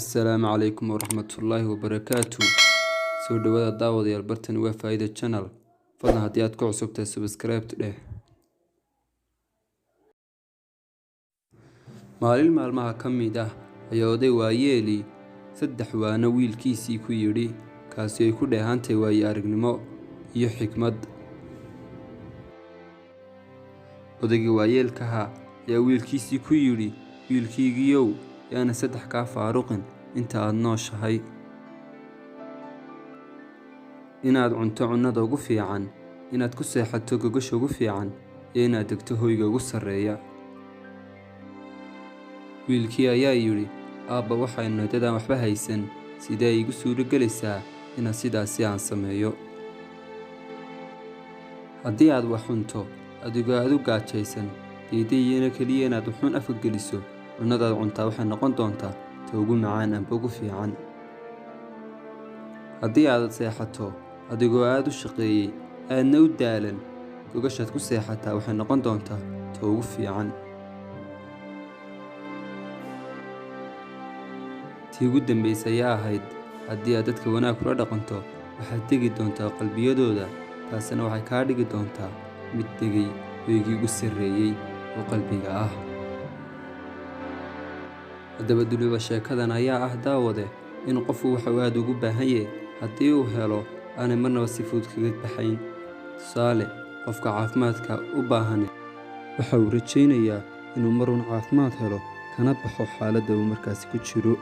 السلام عليكم ورحمة الله وبركاته. سو دوادا داوديال bartani waa Faa'iido Channel. Fadlan haddii aad ku cusub tahay subscribe dheh. Maalin maalmaha ka mid ah ayaa oday waayeeli saddex waana wiilkiisii ku yidhi kaasi ay ku dheehantay waayo aragnimo iyo xikmad. Odaygii waayeelkaha ayaa wiilkiisii ku yidhi, wiilkaygiiyow yaana saddex kaa faaruqin inta aad nooshahay. Inaad cunto cunnada ugu fiican, inaad ku seexato gogosha ugu fiican, iyo inaad degto hoyga ugu sarreeya. Wiilkii ayaa yidhi, aabba waxaynu dadaan waxba haysan, sidee igu suuro gelaysaa inaad sidaasi aan sameeyo? Haddii aad wax cunto adigoo aad u gaajaysan, diidayna keliya inaad wuxuun afka geliso, cunnadaad cuntaa waxay noqon doontaa ta ugu macaan amba ugu fiican. Haddii aad seexato adigoo aad u shaqeeyey aadna u daalan, gogashaad ku seexataa waxay noqon doontaa ta ugu fiican. tii ugu dambaysay ayaa ahayd, haddii aad dadka wanaag kula dhaqanto waxaad degi doontaa qalbiyadooda, taasina waxay kaa dhigi doontaa mid degay hoygii ugu sarreeyey oo qalbiga ah. haddaba duliba sheekadan ayaa ah daawade in qofku waxa uu aad ugu baahan yahay haddii uu helo aanay marnaba si fudud kaga baxayn. Tusaale, qofka caafimaadka u baahan waxa uu rajaynayaa inuu mar uun caafimaad helo kana baxo xaaladda uu markaasi ku jiro.